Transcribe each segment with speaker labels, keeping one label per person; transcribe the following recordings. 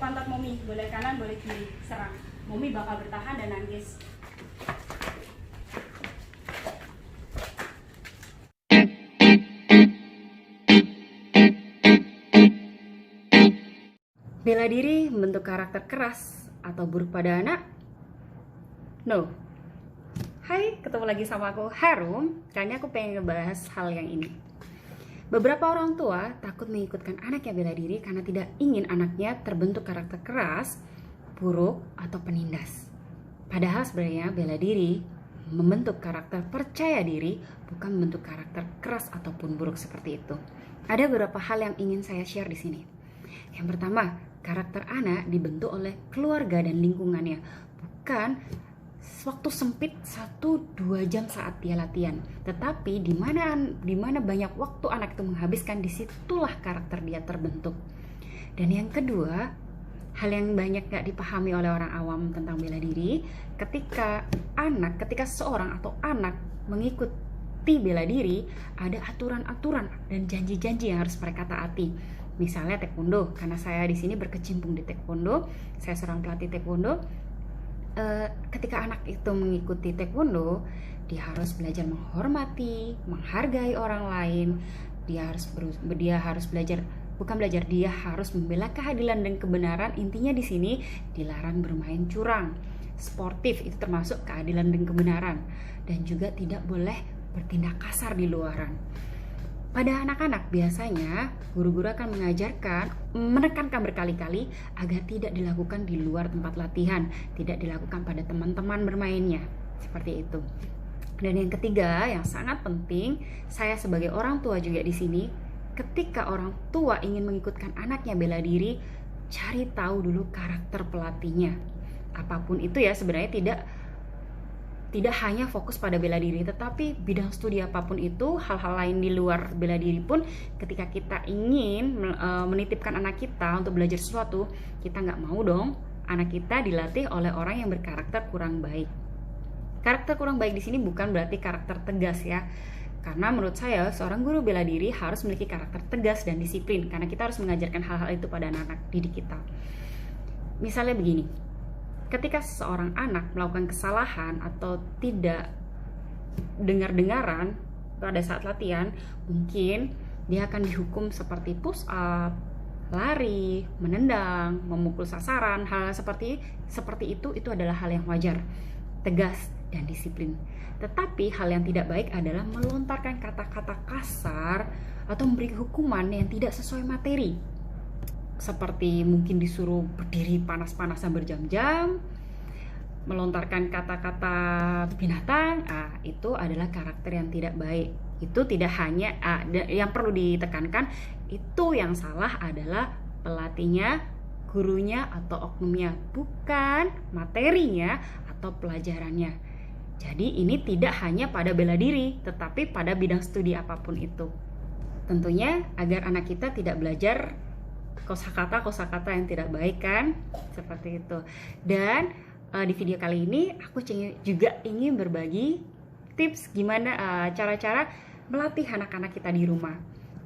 Speaker 1: pantat Momi, boleh kanan, boleh kiri, serang. Momi bakal bertahan dan nangis. Bela diri membentuk karakter keras atau buruk pada anak? No. Hai, ketemu lagi sama aku Harum. Kali ini aku pengen ngebahas hal yang ini. Beberapa orang tua takut mengikutkan anaknya bela diri karena tidak ingin anaknya terbentuk karakter keras, buruk, atau penindas. Padahal sebenarnya bela diri membentuk karakter percaya diri, bukan membentuk karakter keras ataupun buruk seperti itu. Ada beberapa hal yang ingin saya share di sini. Yang pertama, karakter anak dibentuk oleh keluarga dan lingkungannya, bukan waktu sempit 1-2 jam saat dia latihan. Tetapi di mana banyak waktu anak itu menghabiskan, disitulah karakter dia terbentuk. Dan yang kedua, hal yang banyak gak dipahami oleh orang awam tentang bela diri, ketika seseorang atau anak mengikuti bela diri, ada aturan-aturan dan janji-janji yang harus mereka taati. Misalnya taekwondo, karena saya di sini berkecimpung di taekwondo, saya seorang pelatih taekwondo. Ketika anak itu mengikuti taekwondo, dia harus belajar menghormati, menghargai orang lain. Dia harus belajar membela keadilan dan kebenaran. Intinya di sini dilarang bermain curang. Sportif itu termasuk keadilan dan kebenaran, dan juga tidak boleh bertindak kasar di luaran. Pada anak-anak biasanya guru-guru akan menekankan berkali-kali agar tidak dilakukan di luar tempat latihan, tidak dilakukan pada teman-teman bermainnya, seperti itu. Dan yang ketiga yang sangat penting, saya sebagai orang tua juga di sini, ketika orang tua ingin mengikutkan anaknya bela diri, cari tahu dulu karakter pelatihnya. Apapun itu ya, sebenarnya tidak hanya fokus pada bela diri, tetapi bidang studi apapun itu, hal-hal lain di luar bela diri pun, ketika kita ingin menitipkan anak kita untuk belajar sesuatu, kita nggak mau dong anak kita dilatih oleh orang yang berkarakter kurang baik. Karakter kurang baik di sini bukan berarti karakter tegas ya, karena menurut saya seorang guru bela diri harus memiliki karakter tegas dan disiplin, karena kita harus mengajarkan hal-hal itu pada anak-anak didik kita. Misalnya begini, ketika seseorang anak melakukan kesalahan atau tidak dengar-dengaran pada saat latihan, mungkin dia akan dihukum seperti push up, lari, menendang, memukul sasaran. Hal seperti itu adalah hal yang wajar, tegas dan disiplin. Tetapi hal yang tidak baik adalah melontarkan kata-kata kasar atau memberi hukuman yang tidak sesuai materi. Seperti mungkin disuruh berdiri panas-panasan berjam-jam, melontarkan kata-kata binatang, itu adalah karakter yang tidak baik. Itu tidak hanya yang perlu ditekankan, itu yang salah adalah pelatihnya, gurunya atau oknumnya, bukan materinya atau pelajarannya. Jadi ini tidak hanya pada bela diri, tetapi pada bidang studi apapun itu. Tentunya agar anak kita tidak belajar kosakata yang tidak baik kan, seperti itu. Dan di video kali ini aku juga ingin berbagi tips gimana cara-cara melatih anak-anak kita di rumah.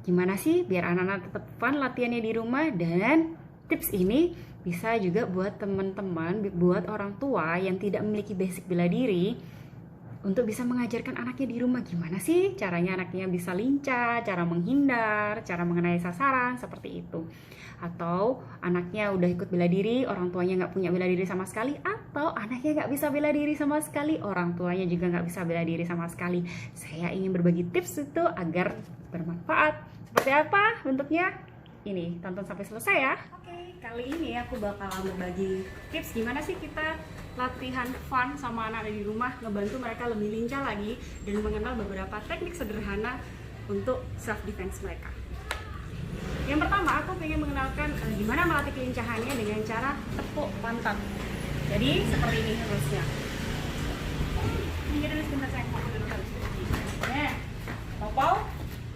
Speaker 1: Gimana sih biar anak-anak tetap fun latihannya di rumah, dan tips ini bisa juga buat teman-teman, buat orang tua yang tidak memiliki basic bela diri, untuk bisa mengajarkan anaknya di rumah gimana sih caranya anaknya bisa lincah, cara menghindar, cara mengenai sasaran, seperti itu. Atau anaknya udah ikut bela diri, orang tuanya nggak punya bela diri sama sekali, atau anaknya nggak bisa bela diri sama sekali, orang tuanya juga nggak bisa bela diri sama sekali. Saya ingin berbagi tips itu agar bermanfaat. Seperti apa bentuknya? Ini, tonton sampai selesai ya. Oke, kali ini aku bakal berbagi tips gimana sih kita latihan fun sama anak di rumah, ngebantu mereka lebih lincah lagi dan mengenal beberapa teknik sederhana untuk self defense mereka. Yang pertama, aku ingin mengenalkan gimana melatih kelincahannya dengan cara tepuk pantat. Jadi seperti ini harusnya. Ini dulu sebentar, saya mau dulu harus. Popau,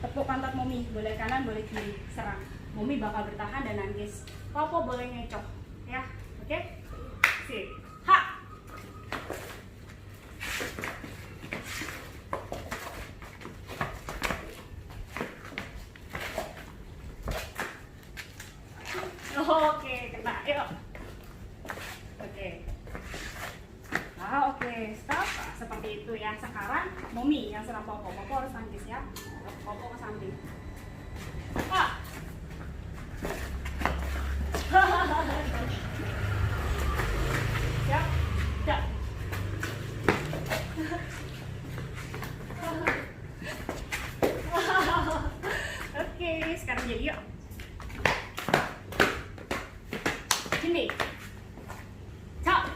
Speaker 1: tepuk pantat Momi, boleh kanan, boleh kiri, serang. Momi bakal bertahan dan nangis. Popo boleh ngecoh, ya, oke? Sip. Ha. Oke, kena. Yuk. seperti itu ya. Sekarang Momi yang serang Popo. Popo harus tangkis ya. Popo ke samping. Ah. Siap. Siap. Oke, sekarang jadi yuk. Sini. Cak.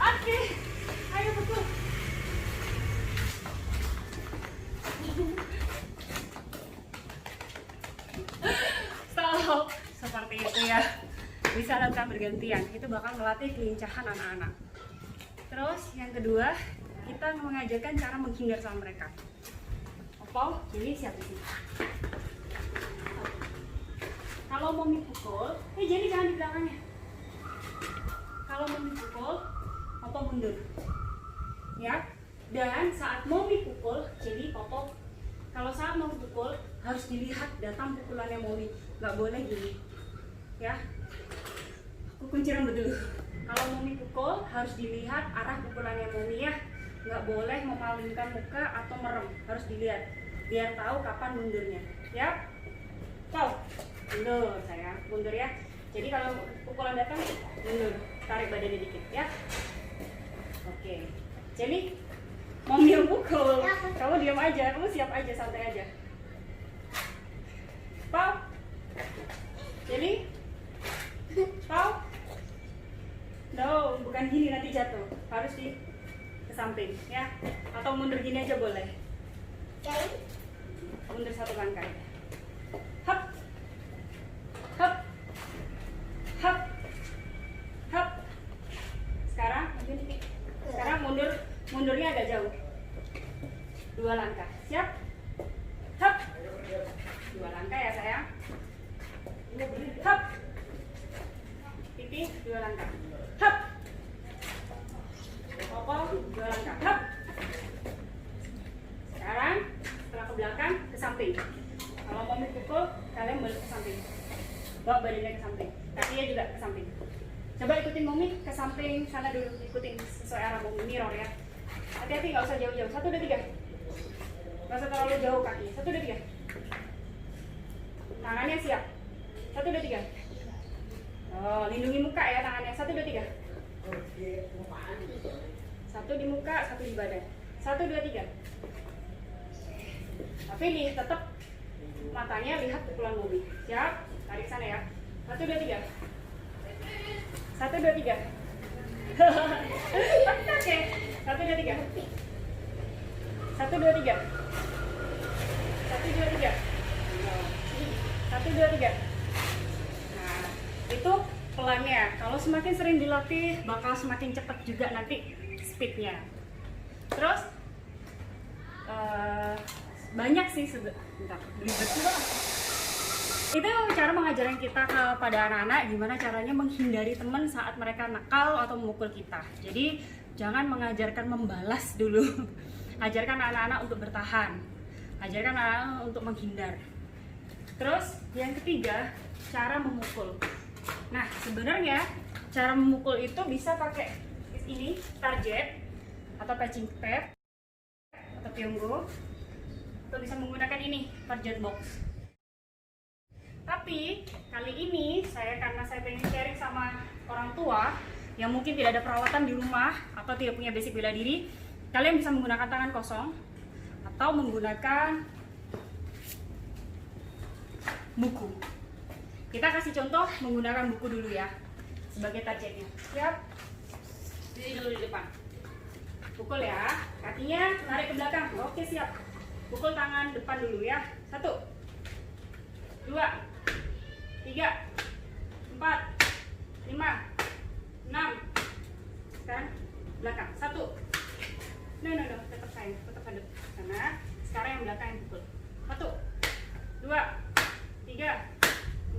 Speaker 1: Oke. Ayo betul. Stop. Seperti itu ya. Bisa lakukan bergantian. Itu bakal melatih kelincahan anak-anak. Terus yang kedua, kita mengajarkan cara menghindar sama mereka. Opo, jadi siap di sini. Kalau mau dipukul, jadi jangan di belakangnya. Kalau mau dipukul, Opo mundur. Ya. Dan saat mau dipukul, jadi Opo kalau saat mau dipukul harus dilihat datang pukulannya Momi. Nggak boleh gini. Ya. Aku kunci rambut dulu. Kalau Momi pukul harus dilihat arah pukulannya Momi ya. Nggak boleh memalingkan muka atau merem. Harus dilihat. Biar tahu kapan mundurnya. Ya. Tahu. Mundur sayang, mundur ya. Jadi kalau pukulan datang, mundur, tarik badannya dikit ya. Oke. Jadi Momi yang pukul, kamu diam aja, kamu siap aja, santai aja. Pau. Jadi, Pau. No, bukan gini nanti jatuh. Harus di ke samping ya. Atau mundur gini aja boleh. Mundur satu langkah. Hap. Hap. Hap. Hap. Sekarang mundurnya agak jauh. 2 langkah. Siap? Hap. 2 langkah ya sayang. Hap. Pipi 2 langkah. Hap. Popo 2 langkah. Hap. Sekarang setelah ke belakang ke samping. Kalau mau pukul, kalian boleh ke samping. Bawa badannya ke samping, kakinya juga ke samping. Coba ikutin Momi ke samping sana dulu, ikutin sesuai arah Momi, mirror ya. Hati-hati, nggak usah jauh-jauh. 1, 2, 3. Nggak usah terlalu jauh kakinya. 1, 2, 3. Tangannya siap. 1, 2, 3. Oh, lindungi muka ya tangannya. 1, 2, 3. 1 di muka, 1 di badan. 1, 2, 3. Tapi nih tetap matanya lihat pukulan Momi. Siap? Tarik sana ya. 1, 2, 3. 1, 2, 3. Oke. 1, 2, 3. 1, 2, 3. 1, 2, 3. 1, 2, 3. Nah, itu pelannya. Kalau semakin sering dilatih, bakal semakin cepat juga nanti speednya. Terus banyak sih bentar, ribet juga. Itu cara mengajarin kita kepada anak-anak gimana caranya menghindari teman saat mereka nakal atau memukul kita. Jadi jangan mengajarkan membalas dulu. Ajarkan anak-anak untuk bertahan. Ajarkan anak-anak untuk menghindar. Terus yang ketiga, cara memukul. Nah, sebenarnya cara memukul itu bisa pakai ini, target atau patching tape atau pionggo, atau bisa menggunakan ini, target box. Tapi kali ini karena saya pengen sharing sama orang tua yang mungkin tidak ada perawatan di rumah atau tidak punya basic bela diri, kalian bisa menggunakan tangan kosong atau menggunakan buku. Kita kasih contoh menggunakan buku dulu ya sebagai targetnya. Siap? Jadi dulu di depan. Pukul ya, kakinya tarik ke belakang. Oke, siap. Pukul tangan depan dulu ya. 1, 2, 3, 4, 5, 6. Sekarang belakang. 1. No, tetap sayang, tetap hadap sana. Sekarang yang belakang yang pukul. 1, 2, 3,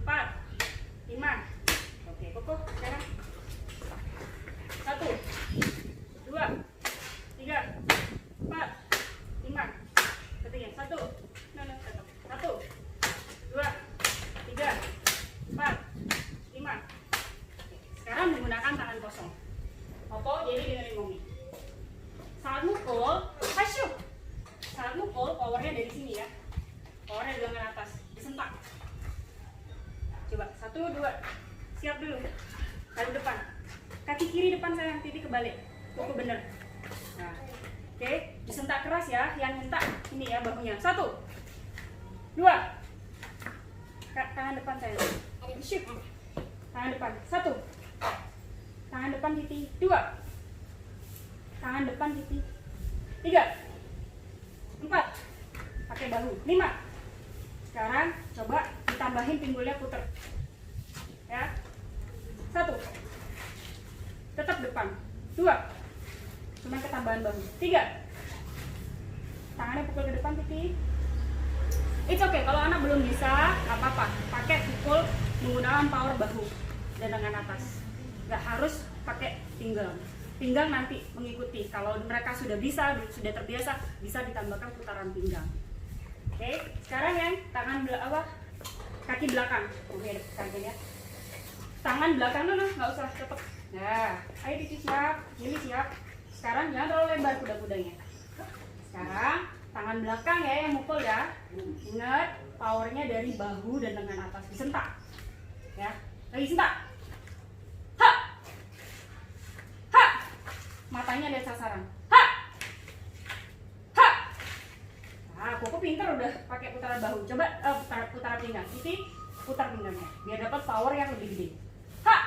Speaker 1: 4, 5. Oke, kokoh. Sekarang 1, 2, 3, 4, 5. Ketiga. 1. No, tetap. 1, 2, 3, 4, 5. Sekarang menggunakan berdua. Siap dulu. Kaki depan. Kaki kiri depan sayang, titik kebalik. Kuku bener. Nah, oke, disentak keras ya. Yang nyentak ini ya bahunya. 1, 2. Tangan depan sayang. Shoot. Tangan depan. 1. Tangan depan titik. 2. Tangan depan titik. 3. 4. Pakai bahu. 5. Sekarang coba ditambahin pinggulnya puter. Ya. 1. Tetap depan. 2. Cuma ketambahan bahu. 3. Tangannya pukul ke depan titik. It's okay, kalau anak belum bisa, nggak apa-apa. Pakai pukul menggunakan power bahu dan tangan atas. Nggak harus pakai pinggang. Pinggang nanti mengikuti. Kalau mereka sudah bisa, sudah terbiasa, bisa ditambahkan putaran pinggang. Oke, sekarang yang tangan kaki belakang. Oke, kaki ya. Tangan belakang dulu, nggak usah cepet. Nah, ayo Cici siap, Jimmy siap. Sekarang jangan terlalu lebar kuda-kudanya. Sekarang tangan belakang ya yang mukul ya. Ingat, powernya dari bahu dan lengan atas. Disentak. Ya, lagi sentak. Ha! Ha! Matanya lihat sasaran. Ha! Ha! Nah, Koko pinter udah pakai putaran bahu. Coba putaran pinggang. Cici putar pinggangnya biar dapat power yang lebih gede. Ha!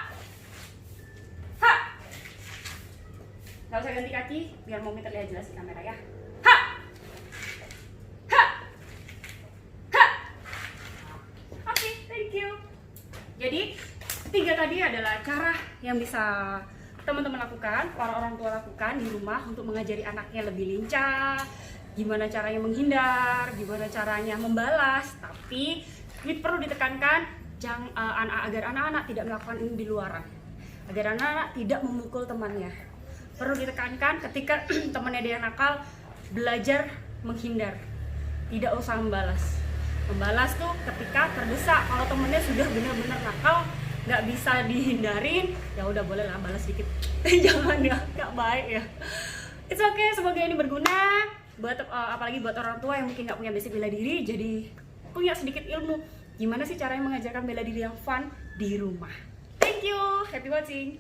Speaker 1: Ha! Gak usah ganti kaki biar Mommy terlihat jelas di kamera ya. Ha! Ha! Ha! Oke, thank you. Jadi 3 tadi adalah cara yang bisa teman-teman lakukan, para orang tua lakukan di rumah untuk mengajari anaknya lebih lincah, gimana caranya menghindar, gimana caranya membalas. Tapi ini perlu ditekankan agar anak-anak tidak melakukan ini di luaran, agar anak-anak tidak memukul temannya. Perlu ditekankan ketika temannya dia nakal, belajar menghindar, tidak usah membalas. Membalas tuh ketika terdesak. Kalau temennya sudah benar-benar nakal, nggak bisa dihindarin, ya udah boleh lah balas dikit. Jangan ya, nggak baik ya. It's okay, semoga ini berguna buat apalagi buat orang tua yang mungkin nggak punya basic bela diri, jadi punya sedikit ilmu gimana sih caranya mengajarkan bela diri yang fun di rumah. Thank you, happy watching.